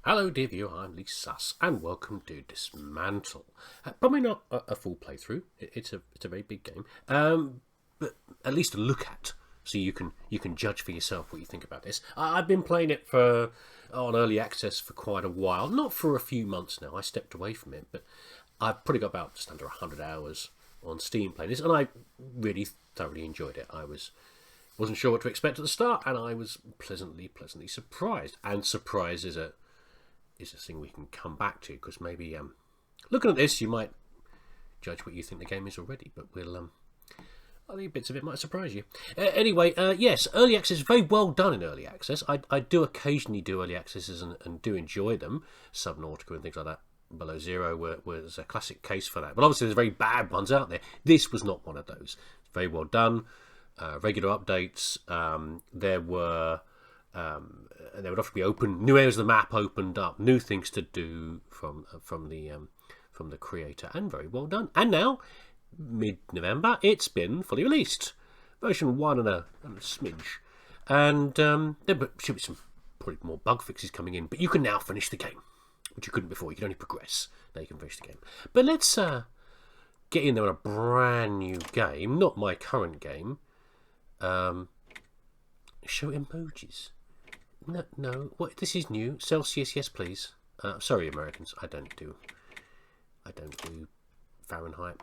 Hello dear viewer, I'm leesusss and welcome to Dysmantle. Probably not a full playthrough, it's a very big game, but at least a look at, so you can judge for yourself what you think about this. I've been playing it on early access for quite a while, not for a few months now. I stepped away from it, but I've probably got about just under 100 hours on Steam playing this, and I really thoroughly enjoyed it. I wasn't sure what to expect at the start, and I was pleasantly surprised. And surprise is a thing we can come back to, because maybe looking at this you might judge what you think the game is already, but I think bits of it might surprise you. Anyway, yes, early access is very well done in early access. I do occasionally do early accesses and do enjoy them. Subnautica and things like that, Below Zero was a classic case for that, but obviously there's very bad ones out there. This was not one of those. It's very well done. Regular updates. There would often be open new areas of the map opened up, new things to do from the creator, and very well done. And now, mid-November, it's been fully released, version 1 and a smidge, and there should be some probably more bug fixes coming in. But you can now finish the game, which you couldn't before. You could only progress. Now you can finish the game. But let's get in there on a brand new game, not my current game. Show emojis. No. What? This is new. Celsius, yes, please. Sorry, Americans. I don't do Fahrenheit.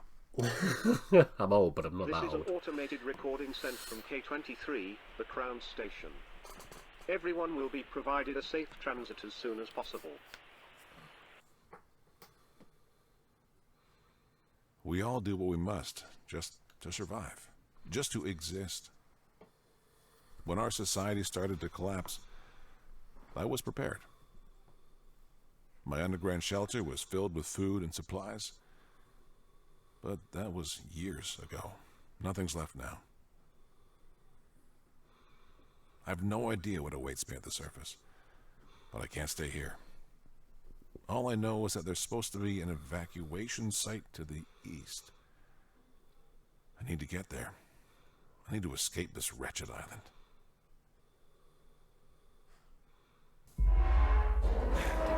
I'm old, but I'm not that old. This is an automated recording sent from K23, the Crown Station. Everyone will be provided a safe transit as soon as possible. We all do what we must, just to survive, just to exist. When our society started to collapse, I was prepared. My underground shelter was filled with food and supplies, but that was years ago. Nothing's left now. I have no idea what awaits me at the surface, but I can't stay here. All I know is that there's supposed to be an evacuation site to the east. I need to get there. I need to escape this wretched island.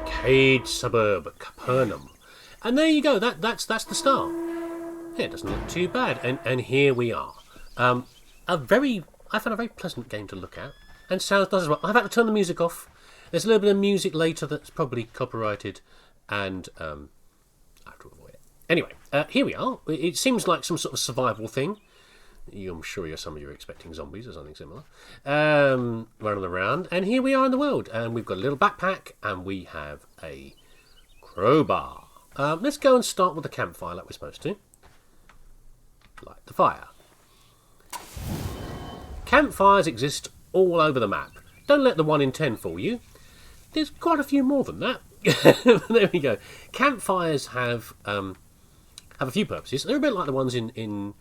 Decayed suburb, Capernaum. And there you go, that's the start. Yeah, it doesn't look too bad. And here we are. I found a very pleasant game to look at. And sounds does as well. I've had to turn the music off. There's a little bit of music later that's probably copyrighted, and I have to avoid it. Anyway, here we are. It seems like some sort of survival thing. I'm sure some of you are expecting zombies or something similar. Running around. And here we are in the world. And we've got a little backpack. And we have a crowbar. Let's go and start with the campfire like we're supposed to. Light the fire. Campfires exist all over the map. Don't let the 1 in 10 fool you. There's quite a few more than that. There we go. Campfires have a few purposes. They're a bit like the ones in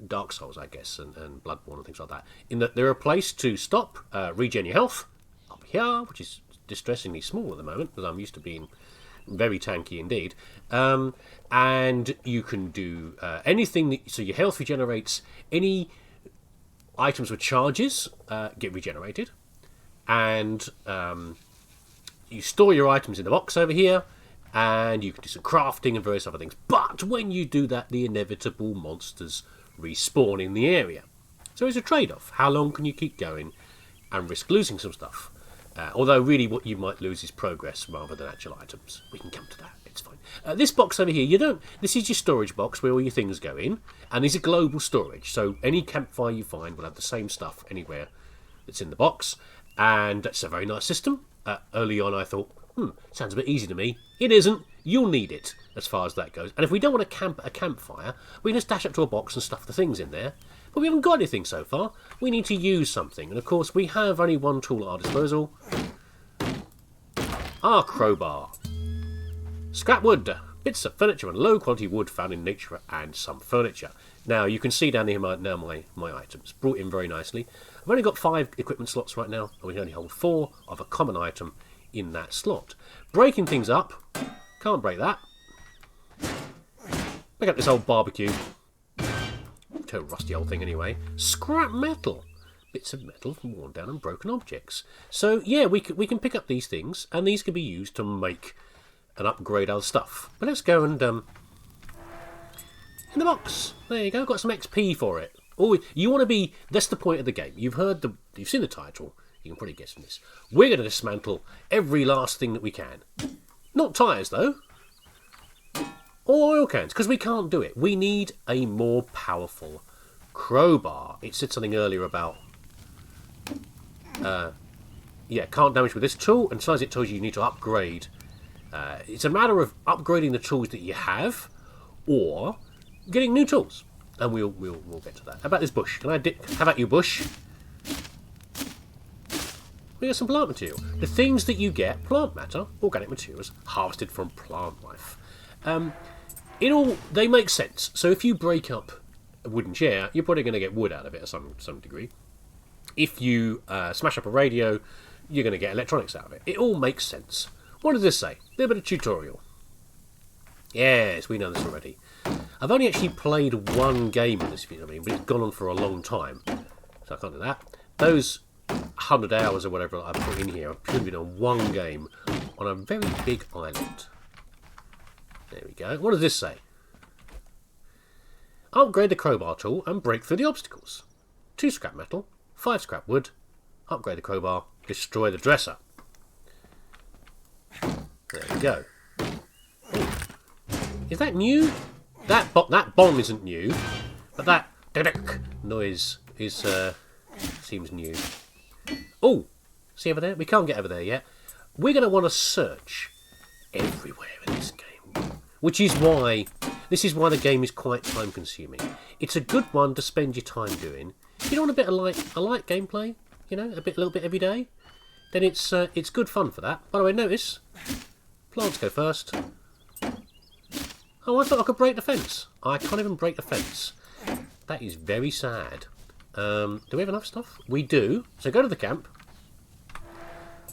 Dark Souls, I guess, and Bloodborne and things like that, in that they're a place to stop, regen your health, up here, which is distressingly small at the moment, because I'm used to being very tanky indeed, and you can do anything, so your health regenerates, any items with charges get regenerated, and you store your items in the box over here, and you can do some crafting and various other things, but when you do that, the inevitable monsters respawn in the area. So it's a trade-off. How long can you keep going and risk losing some stuff? Although really what you might lose is progress rather than actual items. We can come to that. It's fine. This box over here, this is your storage box where all your things go in, and these are global storage. So any campfire you find will have the same stuff anywhere that's in the box, and that's a very nice system. Early on I thought, sounds a bit easy to me. It isn't. You'll need it as far as that goes. And if we don't want to camp at a campfire, we can just dash up to a box and stuff the things in there. But we haven't got anything so far. We need to use something. And of course, we have only one tool at our disposal. Our crowbar. Scrap wood. Bits of furniture and low quality wood found in nature and some furniture. Now, you can see down here my items. Brought in very nicely. I've only got 5 equipment slots right now. And we can only hold 4 of a common item in that slot. Breaking things up. Can't break that. Pick up this old barbecue. Total rusty old thing anyway. Scrap metal. bits of metal from worn down and broken objects. So yeah, we can pick up these things, and these can be used to make and upgrade other stuff. But let's go and in the box. There you go. Got some XP for it. Oh, you want to be. That's the point of the game. You've seen the title. You can probably guess from this. We're going to dismantle every last thing that we can. Not tyres though, or oil cans, because we can't do it. We need a more powerful crowbar. It said something earlier about can't damage with this tool, and besides it tells you need to upgrade. It's a matter of upgrading the tools that you have, or getting new tools, and we'll get to that. How about this bush? How about you, bush? We got some plant material. The things that you get: plant matter, organic materials harvested from plant life. They make sense. So if you break up a wooden chair, you're probably going to get wood out of it at some degree. If you smash up a radio, you're going to get electronics out of it. It all makes sense. What does this say? A little bit of tutorial. Yes, we know this already. I've only actually played one game of this video, but it's gone on for a long time, so I can't do that. Those 100 hours or whatever I put in here, I've purely been on one game on a very big island. There we go. What does this say? Upgrade the crowbar tool and break through the obstacles. 2 scrap metal, 5 scrap wood. Upgrade the crowbar, destroy the dresser. There we go. Ooh. Is that new? That bomb isn't new, but that noise is seems new. Oh, see over there? We can't get over there yet. We're going to want to search everywhere in this game, which is why the game is quite time consuming. It's a good one to spend your time doing. If you don't want a bit of light gameplay, a little bit every day, then it's good fun for that. By the way, notice plants go first. Oh, I thought I could break the fence. I can't even break the fence. That is very sad. Do we have enough stuff? We do. So go to the camp.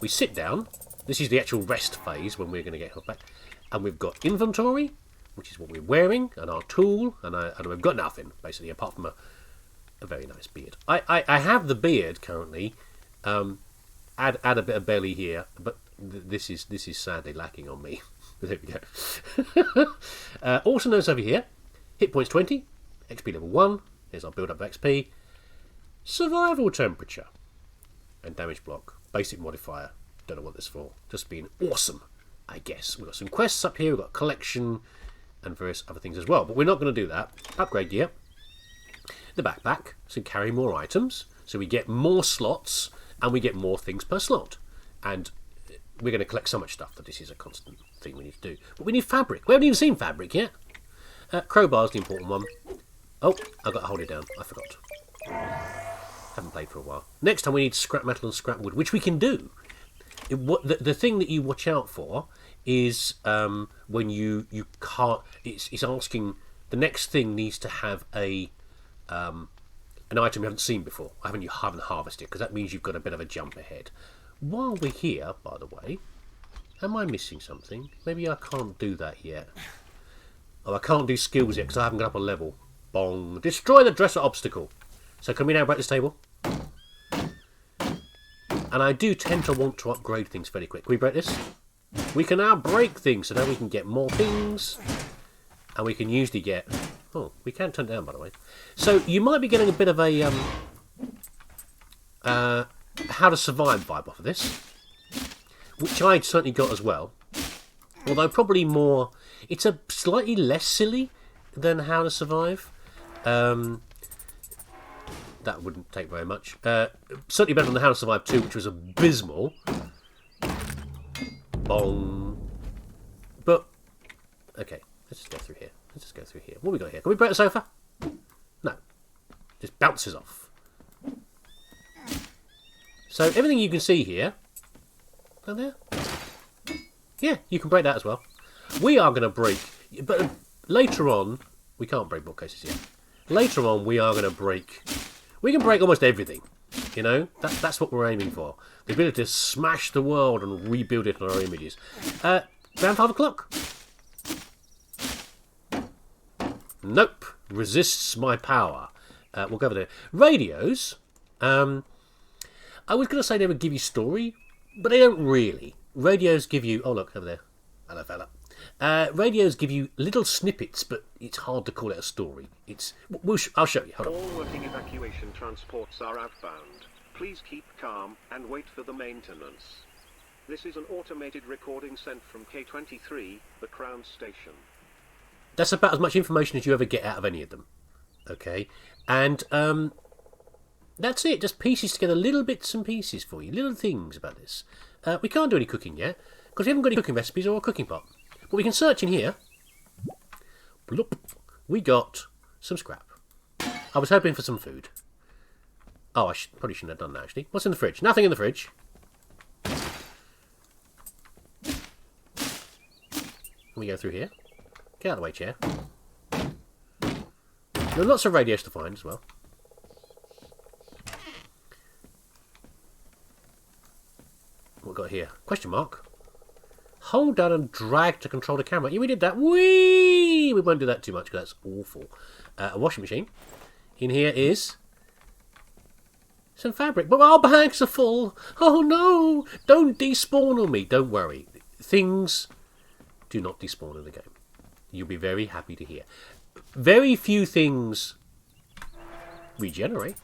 We sit down. This is the actual rest phase when we're going to get health back. And we've got inventory, which is what we're wearing, and our tool, and we've got nothing, basically, apart from a very nice beard. I have the beard currently. Add a bit of belly here, but this is sadly lacking on me. There we go. Also notice over here, hit points 20, XP level 1. Here's our build up of XP. Survival temperature and damage block. Basic modifier. Don't know what this is for. Just being awesome, I guess. We've got some quests up here. We've got collection and various other things as well. But we're not going to do that. Upgrade gear. The backpack. So carry more items. So we get more slots and we get more things per slot. And we're going to collect so much stuff that this is a constant thing we need to do. But we need fabric. We haven't even seen fabric yet. Crowbar's the important one. Oh, I've got to hold it down. I forgot. Haven't played for a while. Next time we need scrap metal and scrap wood, which we can do. The thing that you watch out for is when you can't. It's asking the next thing needs to have an item you haven't seen before. Haven't harvested, because that means you've got a bit of a jump ahead. While we're here, by the way, am I missing something? Maybe I can't do that yet. Oh, I can't do skills yet because I haven't got up a level. Bong. Destroy the dresser obstacle. So can we now break this table? And I do tend to want to upgrade things fairly quick. Can we break this? We can now break things, so now we can get more things. And we can usually get... Oh, we can turn it down, by the way. So you might be getting a bit of a... how to survive vibe off of this. Which I certainly got as well. Although probably more... It's a slightly less silly than how to survive. That wouldn't take very much. Certainly better than the How to Survive 2, which was abysmal. Bong. But, okay, let's just go through here. What have we got here? Can we break the sofa? No. Just bounces off. So everything you can see here, down there, yeah, you can break that as well. We are going to break, but later on, we can't break bookcases yet. Later on, we are going to break. We can break almost everything. That's what we're aiming for. The ability to smash the world and rebuild it on our images. Around 5 o'clock. Nope. Resists my power. We'll go over there. Radios. I was going to say they would give you story, but they don't really. Radios give you... Oh, look, over there. Hello, fella. Radios give you little snippets, but it's hard to call it a story. I'll show you. Hold on. All working evacuation transports are outbound. Please keep calm and wait for the maintenance. This is an automated recording sent from K23, the Crown Station. That's about as much information as you ever get out of any of them. Okay? And that's it. Just pieces together, little bits and pieces for you. Little things about this. We can't do any cooking yet, because we haven't got any cooking recipes or a cooking pot. But we can search in here. Bloop. We got some scrap. I was hoping for some food. Oh, probably shouldn't have done that, actually. What's in the fridge? Nothing in the fridge. Can we go through here? Get out of the way, chair. There are lots of radios to find as well. What we got here? Question mark. Hold down and drag to control the camera. Yeah, we did that. Whee! We won't do that too much because that's awful. A washing machine. In here is some fabric. But our bags are full. Oh no! Don't despawn on me. Don't worry. Things do not despawn in the game. You'll be very happy to hear. Very few things regenerate.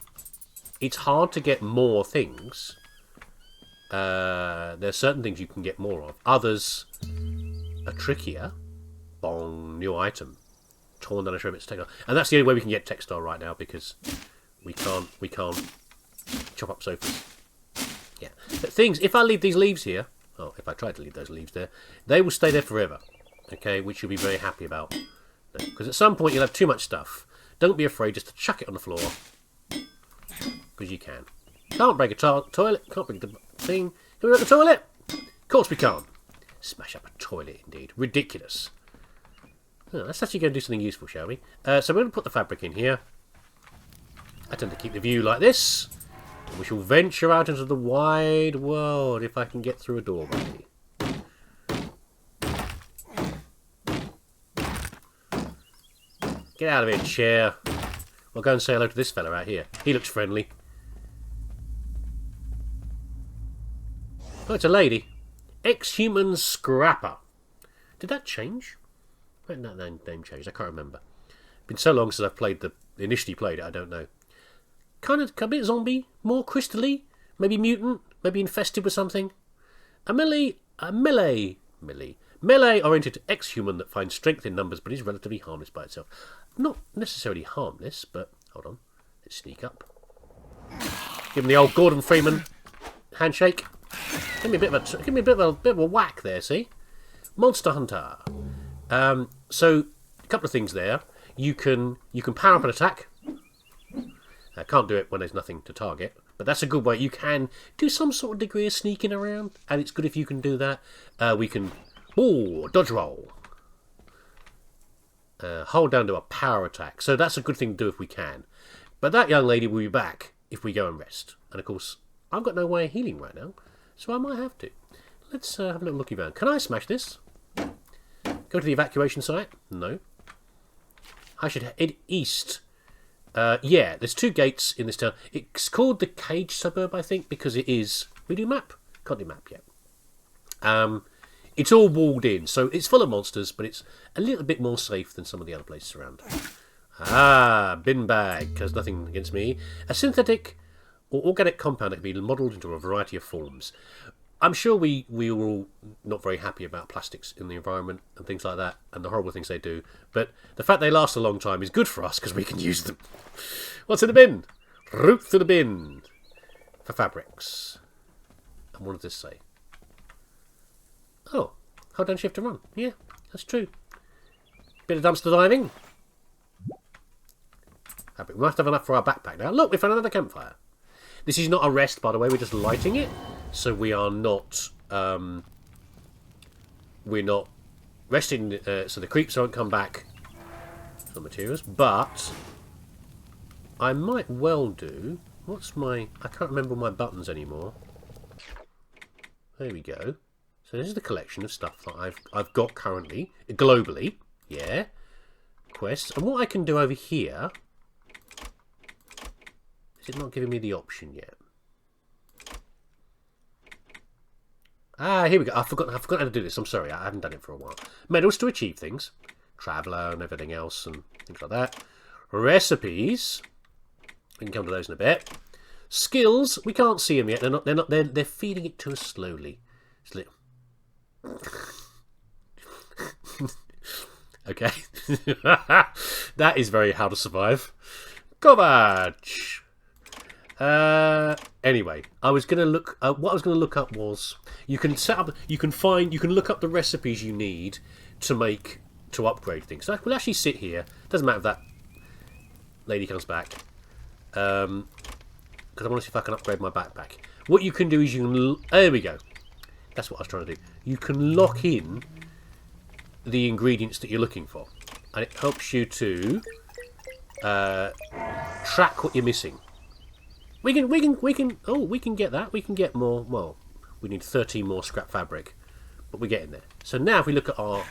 It's hard to get more things. There's certain things you can get more of. Others are trickier. Bong, new item. Torn down a shrimp, it's textile. And that's the only way we can get textile right now because we can't chop up sofas. Yeah. But things, if I leave these leaves here, if I try to leave those leaves there, they will stay there forever. Okay, which you'll be very happy about. Because at some point you'll have too much stuff. Don't be afraid just to chuck it on the floor. Because you can. Can't break a toilet. Can't break the thing. Can we break the toilet? Of course we can't. Smash up a toilet, indeed. Ridiculous. Oh, let's actually go and do something useful, shall we? So we're going to put the fabric in here. I tend to keep the view like this. And we shall venture out into the wide world if I can get through a doorway. Get out of here, chair. We'll go and say hello to this fella out here. He looks friendly. Oh, it's a lady. Ex-human scrapper. Did that change? When did that name change? I can't remember. It's been so long since I've initially played it, I don't know. Kind of a bit zombie, more crystally, maybe mutant, maybe infested with something. A melee-oriented ex-human that finds strength in numbers but is relatively harmless by itself. Not necessarily harmless, but hold on. Let's sneak up. Give him the old Gordon Freeman handshake. Give me a bit of a whack there. See, Monster Hunter. So a couple of things there. You can power up an attack. I can't do it when there's nothing to target, but that's a good way. You can do some sort of degree of sneaking around, and it's good if you can do that. We can dodge roll. Hold down to a power attack. So that's a good thing to do if we can. But that young lady will be back if we go and rest. And of course, I've got no way of healing right now, so I might have to. Let's have a little looky around. Can I smash this? Go to the evacuation site? No. I should head east. Yeah, there's 2 gates in this town. It's called the Cage Suburb, I think, because it is... We do map? Can't do map yet. It's all walled in, so it's full of monsters, but it's a little bit more safe than some of the other places around. Bin bag, because nothing against me. A synthetic or organic compound that can be modelled into a variety of forms. I'm sure we were all not very happy about plastics in the environment and things like that, and the horrible things they do, but the fact they last a long time is good for us, because we can use them. What's in the bin? Root through the bin. For fabrics. And what does this say? Oh, hold down shift to run. Yeah, that's true. Bit of dumpster diving. We must have enough for our backpack now. Look, we found another campfire. This is not a rest, by the way. We're just lighting it, so we are not. We're not resting, so the creeps won't come back for materials. But I might well do. What's my? I can't remember my buttons anymore. There we go. So this is the collection of stuff that I've got currently, globally. Yeah. Quests. And what I can do over here Is it not giving me the option yet? Ah, here we go. I forgot how to do this. I'm sorry, I haven't done it for a while. Medals to achieve things. Traveller and everything else and things like that. Recipes. We can come to those in a bit. Skills. We can't see them yet. They're feeding it to us slowly. It's little. Okay. That is very how to survive. Garbage. Anyway, I was gonna look. What I was gonna look up was you can set up. You can look up the recipes you need to upgrade things. So we'll actually sit here. Doesn't matter if that lady comes back. Because I want to see if I can upgrade my backpack. What you can do is you can. There we go. That's what I was trying to do. You can lock in the ingredients that you're looking for, and it helps you to track what you're missing. We can get that. We can get more. Well, we need 13 more scrap fabric, but we're getting there. So now if we look at our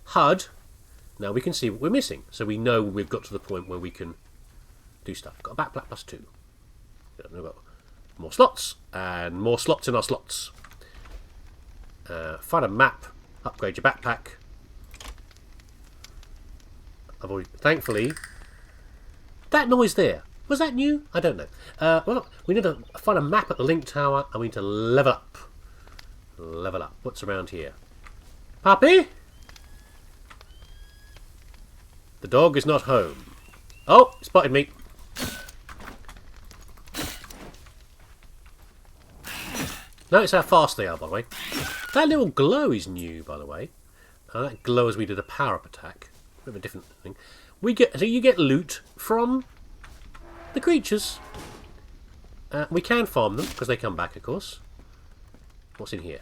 HUD, now we can see what we're missing. So we know we've got to the point where we can do stuff. Got a backpack +2. We've got more slots and more slots in our slots. Find a map. Upgrade your backpack. Thankfully, that noise there. Was that new? I don't know. Well, we need to find a map at the link tower and we need to level up. Level up. What's around here? Puppy? The dog is not home. Oh, spotted me. Notice how fast they are, by the way. That little glow is new, by the way. That glow as we did a power-up attack. Bit of a different thing. So you get loot from the creatures. We can farm them because they come back, of course. What's in here?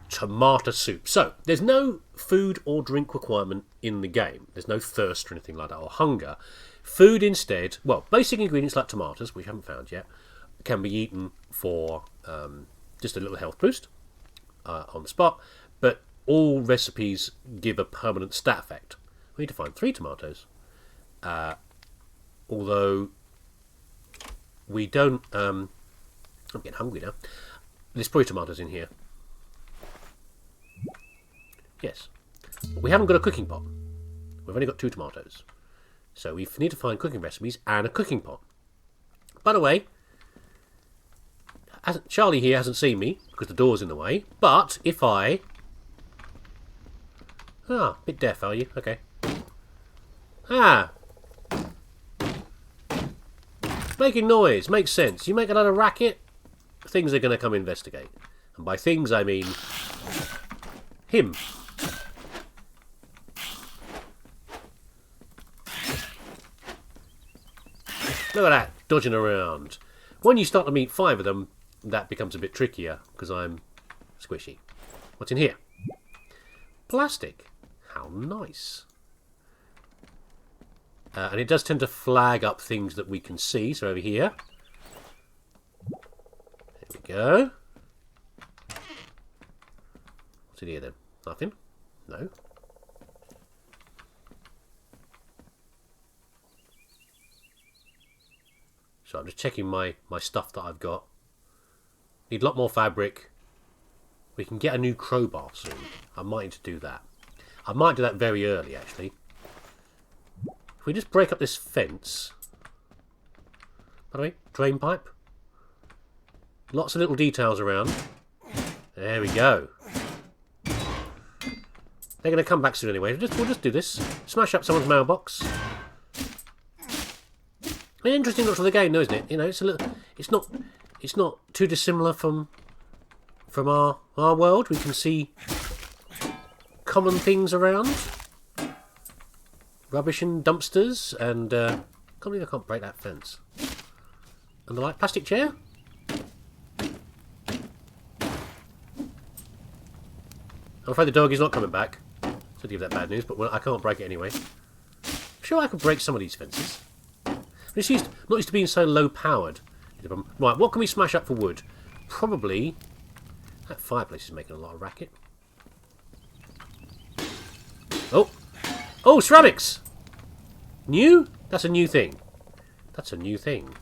Tomato soup. So there's no food or drink requirement in the game. There's no thirst or anything like that, or hunger. Food instead. Well, basic ingredients like tomatoes, which we haven't found yet, can be eaten for just a little health boost on the spot. But all recipes give a permanent stat effect. We need to find 3 tomatoes. Although we don't. I'm getting hungry now. There's probably tomatoes in here. Yes. But we haven't got a cooking pot. We've only got 2 tomatoes. So we need to find cooking recipes and a cooking pot. By the way, Charlie here hasn't seen me because the door's in the way. But if I... Ah, bit deaf, are you? Okay. Ah. Making noise. Makes sense. You make a lot of racket, things are going to come investigate. And by things, I mean... him. Look at that, dodging around. When you start to meet 5 of them, that becomes a bit trickier, because I'm squishy. What's in here? Plastic. How nice. And it does tend to flag up things that we can see. So over here. There we go. What's in here then? Nothing? No. So I'm just checking my stuff that I've got. Need a lot more fabric. We can get a new crowbar soon. I might need to do that. I might do that very early, actually. If we just break up this fence... By the way, drain pipe. Lots of little details around. There we go. They're going to come back soon anyway. We'll just do this. Smash up someone's mailbox. An interesting look to the game, though, isn't it? You know, it's a little. It's not too dissimilar from our world. We can see common things around, rubbish and dumpsters, and can't believe I can't break that fence. And the light plastic chair. I'm afraid the dog is not coming back. So to give that bad news, but I can't break it anyway. I'm sure I could break some of these fences. It's not used to being so low powered. Right, what can we smash up for wood? Probably that fireplace is making a lot of racket. Oh, ceramics! New? That's a new thing. That's a new thing.